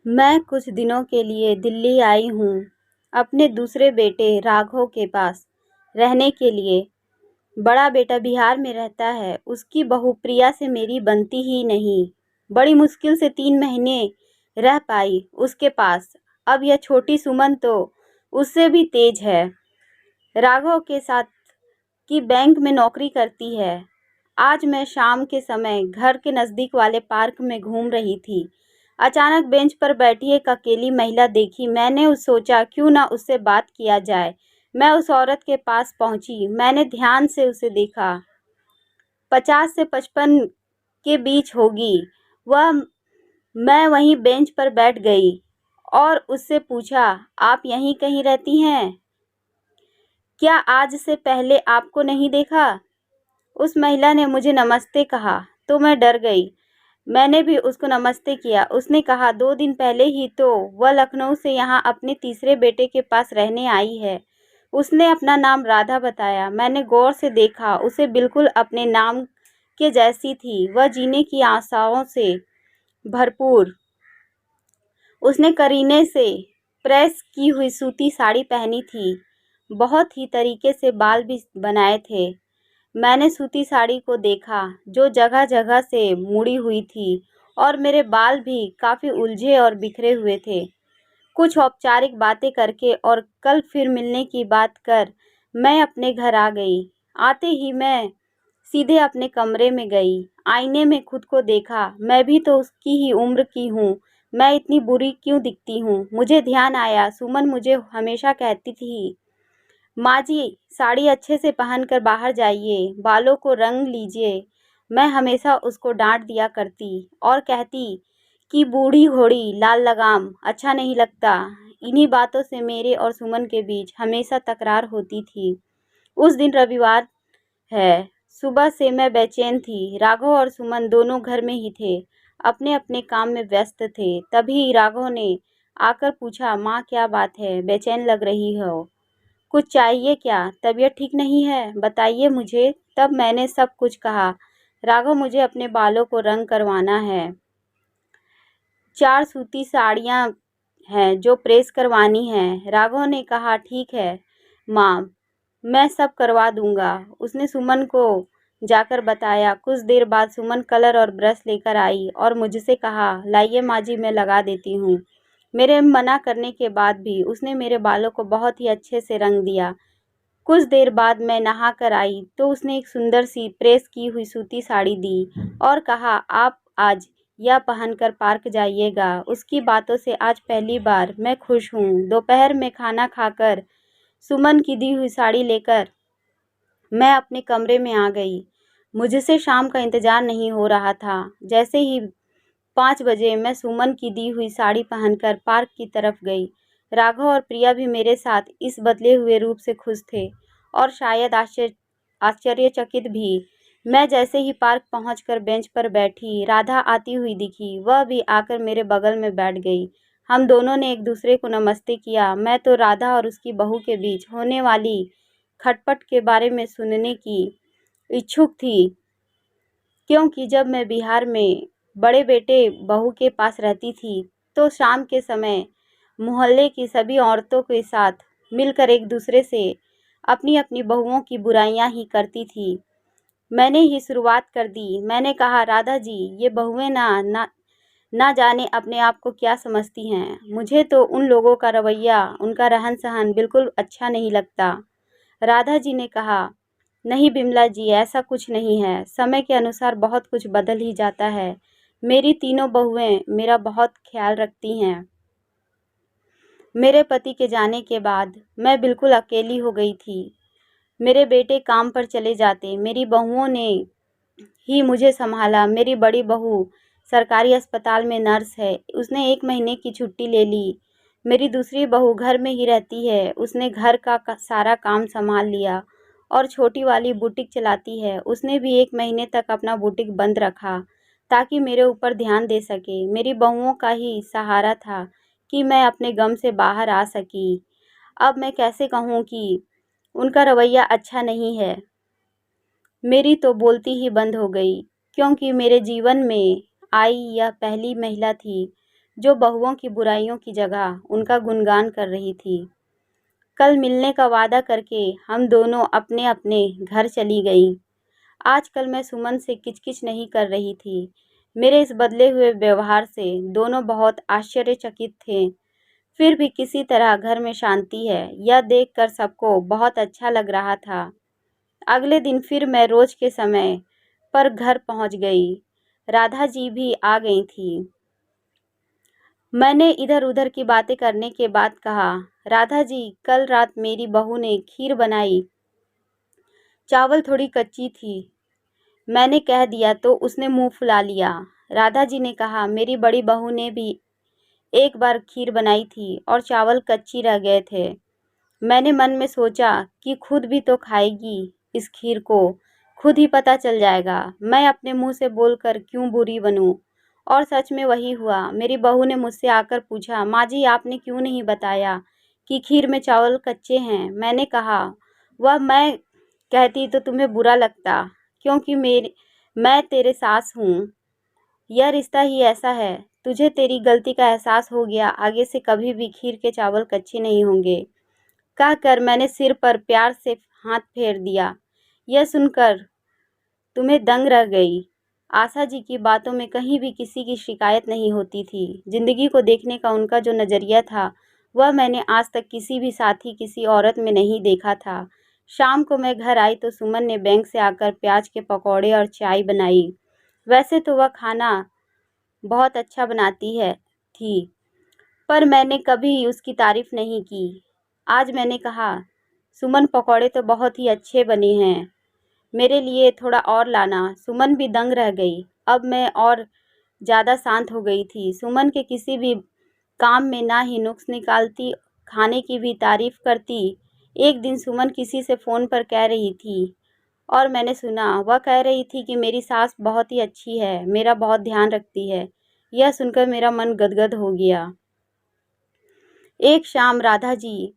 मैं कुछ दिनों के लिए दिल्ली आई हूँ अपने दूसरे बेटे राघव के पास रहने के लिए। बड़ा बेटा बिहार में रहता है। उसकी बहू प्रिया से मेरी बनती ही नहीं। बड़ी मुश्किल से 3 महीने रह पाई उसके पास। अब यह छोटी सुमन तो उससे भी तेज है। राघव के साथ की बैंक में नौकरी करती है। आज मैं शाम के समय घर के नज़दीक वाले पार्क में घूम रही थी। अचानक बेंच पर बैठी एक अकेली महिला देखी। मैंने सोचा क्यों ना उससे बात किया जाए। मैं उस औरत के पास पहुंची। मैंने ध्यान से उसे देखा। 50 से 55 के बीच होगी वह। मैं वहीं बेंच पर बैठ गई और उससे पूछा, आप यहीं कहीं रहती हैं? क्या आज से पहले आपको नहीं देखा? उस महिला ने मुझे नमस्ते कहा तो मैं डर गई। मैंने भी उसको नमस्ते किया। उसने कहा, 2 दिन पहले ही तो वह लखनऊ से यहाँ अपने तीसरे बेटे के पास रहने आई है। उसने अपना नाम राधा बताया। मैंने गौर से देखा। उसे बिल्कुल अपने नाम के जैसी थी। वह जीने की आशाओं से भरपूर। उसने करीने से प्रेस की हुई सूती साड़ी पहनी थी। बहुत ही तरीके से बाल भी बनाए थे। मैंने सूती साड़ी को देखा जो जगह जगह से मुड़ी हुई थी और मेरे बाल भी काफ़ी उलझे और बिखरे हुए थे। कुछ औपचारिक बातें करके और कल फिर मिलने की बात कर मैं अपने घर आ गई। आते ही मैं सीधे अपने कमरे में गई। आईने में खुद को देखा। मैं भी तो उसकी ही उम्र की हूँ। मैं इतनी बुरी क्यों दिखती हूँ? मुझे ध्यान आया, सुमन मुझे हमेशा कहती थी, माँ जी, साड़ी अच्छे से पहन कर बाहर जाइए, बालों को रंग लीजिए। मैं हमेशा उसको डांट दिया करती और कहती कि बूढ़ी घोड़ी लाल लगाम अच्छा नहीं लगता। इन्हीं बातों से मेरे और सुमन के बीच हमेशा तकरार होती थी। उस दिन रविवार है। सुबह से मैं बेचैन थी। राघव और सुमन दोनों घर में ही थे, अपने अपने काम में व्यस्त थे। तभी राघव ने आकर पूछा, माँ क्या बात है, बेचैन लग रही हो? कुछ चाहिए क्या? तबीयत ठीक नहीं है? बताइए मुझे। तब मैंने सब कुछ कहा। राघव, मुझे अपने बालों को रंग करवाना है। 4 सूती साड़ियाँ हैं जो प्रेस करवानी हैं। राघव ने कहा, ठीक है माँ, मैं सब करवा दूंगा। उसने सुमन को जाकर बताया। कुछ देर बाद सुमन कलर और ब्रश लेकर आई और मुझसे कहा, लाइए माँ जी, मैं लगा देती हूँ। मेरे मना करने के बाद भी उसने मेरे बालों को बहुत ही अच्छे से रंग दिया। कुछ देर बाद मैं नहा कर आई तो उसने एक सुंदर सी प्रेस की हुई सूती साड़ी दी और कहा, आप आज यह पहनकर पार्क जाइएगा। उसकी बातों से आज पहली बार मैं खुश हूँ। दोपहर में खाना खाकर सुमन की दी हुई साड़ी लेकर मैं अपने कमरे में आ गई। मुझसे शाम का इंतजार नहीं हो रहा था। जैसे ही 5 बजे मैं सुमन की दी हुई साड़ी पहनकर पार्क की तरफ गई। राघव और प्रिया भी मेरे साथ इस बदले हुए रूप से खुश थे और शायद आश्चर्यचकित भी। मैं जैसे ही पार्क पहुंचकर बेंच पर बैठी, राधा आती हुई दिखी। वह भी आकर मेरे बगल में बैठ गई। हम दोनों ने एक दूसरे को नमस्ते किया। मैं तो राधा और उसकी बहू के बीच होने वाली खटपट के बारे में सुनने की इच्छुक थी, क्योंकि जब मैं बिहार में बड़े बेटे बहू के पास रहती थी तो शाम के समय मोहल्ले की सभी औरतों के साथ मिलकर एक दूसरे से अपनी अपनी बहुओं की बुराइयां ही करती थी। मैंने ही शुरुआत कर दी। मैंने कहा, राधा जी, ये बहुएं ना जाने अपने आप को क्या समझती हैं। मुझे तो उन लोगों का रवैया, उनका रहन सहन बिल्कुल अच्छा नहीं लगता। राधा जी ने कहा, नहीं बिमला जी, ऐसा कुछ नहीं है। समय के अनुसार बहुत कुछ बदल ही जाता है। मेरी तीनों बहुएं मेरा बहुत ख्याल रखती हैं। मेरे पति के जाने के बाद मैं बिल्कुल अकेली हो गई थी। मेरे बेटे काम पर चले जाते, मेरी बहुओं ने ही मुझे संभाला। मेरी बड़ी बहू सरकारी अस्पताल में नर्स है। उसने 1 महीने की छुट्टी ले ली। मेरी दूसरी बहू घर में ही रहती है। उसने घर का सारा काम संभाल लिया और छोटी वाली बुटीक चलाती है। उसने भी 1 महीने तक अपना बुटीक बंद रखा ताकि मेरे ऊपर ध्यान दे सके। मेरी बहुओं का ही सहारा था कि मैं अपने गम से बाहर आ सकी। अब मैं कैसे कहूँ कि उनका रवैया अच्छा नहीं है। मेरी तो बोलती ही बंद हो गई, क्योंकि मेरे जीवन में आई यह पहली महिला थी जो बहुओं की बुराइयों की जगह उनका गुणगान कर रही थी। कल मिलने का वादा करके हम दोनों अपने अपने घर चली गईं। आजकल मैं सुमन से किचकिच नहीं कर रही थी। मेरे इस बदले हुए व्यवहार से दोनों बहुत आश्चर्यचकित थे। फिर भी किसी तरह घर में शांति है, यह देखकर सबको बहुत अच्छा लग रहा था। अगले दिन फिर मैं रोज के समय पर घर पहुंच गई। राधा जी भी आ गई थी। मैंने इधर उधर की बातें करने के बाद कहा, राधा जी, कल रात मेरी बहू ने खीर बनाई। चावल थोड़ी कच्ची थी। मैंने कह दिया तो उसने मुंह फुला लिया। राधा जी ने कहा, मेरी बड़ी बहू ने भी एक बार खीर बनाई थी और चावल कच्ची रह गए थे। मैंने मन में सोचा कि खुद भी तो खाएगी इस खीर को, खुद ही पता चल जाएगा। मैं अपने मुंह से बोलकर क्यों बुरी बनूं। और सच में वही हुआ। मेरी बहू ने मुझसे आकर पूछा, माँ जी, आपने क्यों नहीं बताया कि खीर में चावल कच्चे हैं। मैंने कहा, वह मैं कहती तो तुम्हें बुरा लगता, क्योंकि मैं तेरे सास हूँ। यह रिश्ता ही ऐसा है। तुझे तेरी गलती का एहसास हो गया, आगे से कभी भी खीर के चावल कच्चे नहीं होंगे, कहकर मैंने सिर पर प्यार से हाथ फेर दिया। यह सुनकर तुम्हें दंग रह गई। आशा जी की बातों में कहीं भी किसी की शिकायत नहीं होती थी। जिंदगी को देखने का उनका जो नज़रिया था, वह मैंने आज तक किसी भी साथी, किसी औरत में नहीं देखा था। शाम को मैं घर आई तो सुमन ने बैंक से आकर प्याज के पकौड़े और चाय बनाई। वैसे तो वह खाना बहुत अच्छा बनाती है थी, पर मैंने कभी उसकी तारीफ नहीं की। आज मैंने कहा, सुमन, पकौड़े तो बहुत ही अच्छे बने हैं, मेरे लिए थोड़ा और लाना। सुमन भी दंग रह गई। अब मैं और ज़्यादा शांत हो गई थी। सुमन के किसी भी काम में ना ही नुक्स निकालती, खाने की भी तारीफ करती। एक दिन सुमन किसी से फ़ोन पर कह रही थी और मैंने सुना। वह कह रही थी कि मेरी सास बहुत ही अच्छी है, मेरा बहुत ध्यान रखती है। यह सुनकर मेरा मन गदगद हो गया। एक शाम राधा जी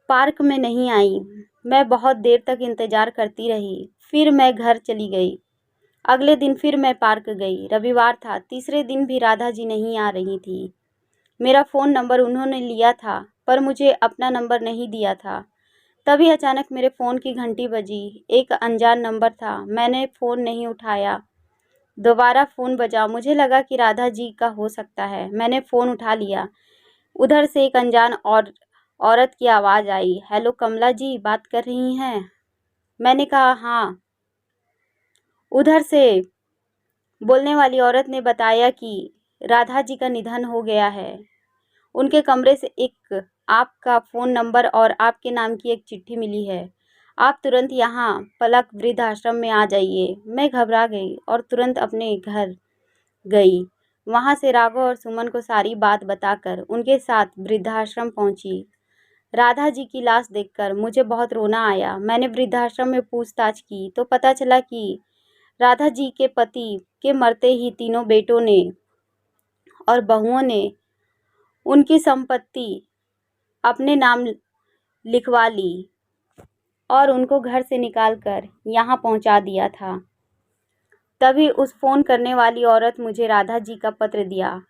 पार्क में नहीं आई। मैं बहुत देर तक इंतज़ार करती रही। फिर मैं घर चली गई। अगले दिन फिर मैं पार्क गई। रविवार था। तीसरे दिन भी राधा जी नहीं आ रही थी। मेरा फ़ोन नंबर उन्होंने लिया था, पर मुझे अपना नंबर नहीं दिया था। तभी अचानक मेरे फ़ोन की घंटी बजी। एक अनजान नंबर था। मैंने फ़ोन नहीं उठाया। दोबारा फ़ोन बजा। मुझे लगा कि राधा जी का हो सकता है। मैंने फ़ोन उठा लिया। उधर से एक अनजान और औरत की आवाज़ आई, हेलो कमला जी, बात कर रही हैं? मैंने कहा, हाँ। उधर से बोलने वाली औरत ने बताया कि राधा जी का निधन हो गया है। उनके कमरे से एक आपका फ़ोन नंबर और आपके नाम की एक चिट्ठी मिली है। आप तुरंत यहाँ पलक वृद्धाश्रम में आ जाइए। मैं घबरा गई और तुरंत अपने घर गई। वहाँ से राघव और सुमन को सारी बात बताकर उनके साथ वृद्धाश्रम पहुँची। राधा जी की लाश देखकर मुझे बहुत रोना आया। मैंने वृद्धाश्रम में पूछताछ की तो पता चला कि राधा जी के पति के मरते ही तीनों बेटों ने और बहुओं ने उनकी संपत्ति अपने नाम लिखवा ली और उनको घर से निकालकर यहाँ पहुँचा दिया था। तभी उस फ़ोन करने वाली औरत मुझे राधा जी का पत्र दिया।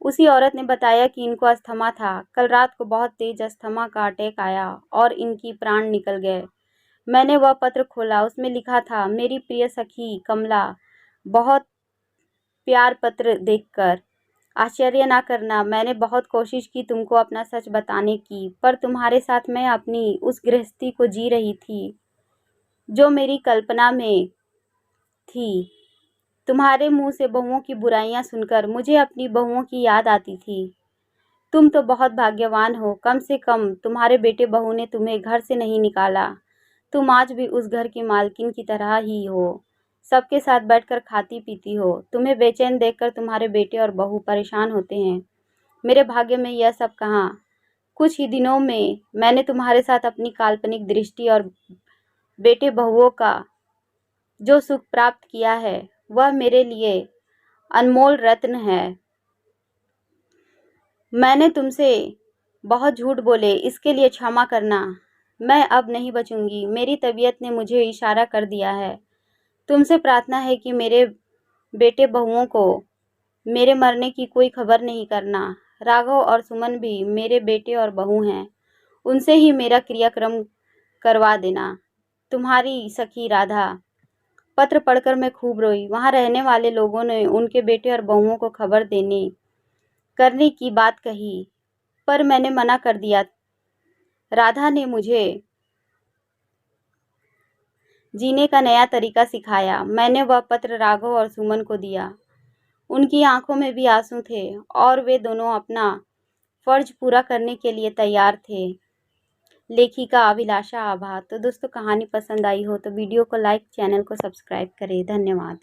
उसी औरत ने बताया कि इनको अस्थमा था। कल रात को बहुत तेज अस्थमा का अटैक आया और इनकी प्राण निकल गए। मैंने वह पत्र खोला। उसमें लिखा था, मेरी प्रिय सखी कमला, बहुत प्यार पत्र देखकर आश्चर्य ना करना। मैंने बहुत कोशिश की तुमको अपना सच बताने की, पर तुम्हारे साथ मैं अपनी उस गृहस्थी को जी रही थी जो मेरी कल्पना में थी। तुम्हारे मुंह से बहुओं की बुराइयां सुनकर मुझे अपनी बहुओं की याद आती थी। तुम तो बहुत भाग्यवान हो, कम से कम तुम्हारे बेटे बहू ने तुम्हें घर से नहीं निकाला। तुम आज भी उस घर की मालकिन की तरह ही हो, सबके साथ बैठकर खाती पीती हो। तुम्हें बेचैन देखकर तुम्हारे बेटे और बहू परेशान होते हैं। मेरे भाग्य में यह सब कहाँ। कुछ ही दिनों में मैंने तुम्हारे साथ अपनी काल्पनिक दृष्टि और बेटे बहुओं का जो सुख प्राप्त किया है, वह मेरे लिए अनमोल रत्न है। मैंने तुमसे बहुत झूठ बोले, इसके लिए क्षमा करना। मैं अब नहीं बचूंगी। मेरी तबीयत ने मुझे इशारा कर दिया है। तुमसे प्रार्थना है कि मेरे बेटे बहुओं को मेरे मरने की कोई खबर नहीं करना। राघव और सुमन भी मेरे बेटे और बहू हैं, उनसे ही मेरा क्रियाक्रम करवा देना। तुम्हारी सखी राधा। पत्र पढ़कर मैं खूब रोई। वहां रहने वाले लोगों ने उनके बेटे और बहुओं को खबर देने करने की बात कही, पर मैंने मना कर दिया। राधा ने मुझे जीने का नया तरीका सिखाया। मैंने वह पत्र राघव और सुमन को दिया। उनकी आंखों में भी आंसू थे और वे दोनों अपना फर्ज पूरा करने के लिए तैयार थे। लेखिका अभिलाषा आभा। तो दोस्तों, कहानी पसंद आई हो तो वीडियो को लाइक, चैनल को सब्सक्राइब करें। धन्यवाद।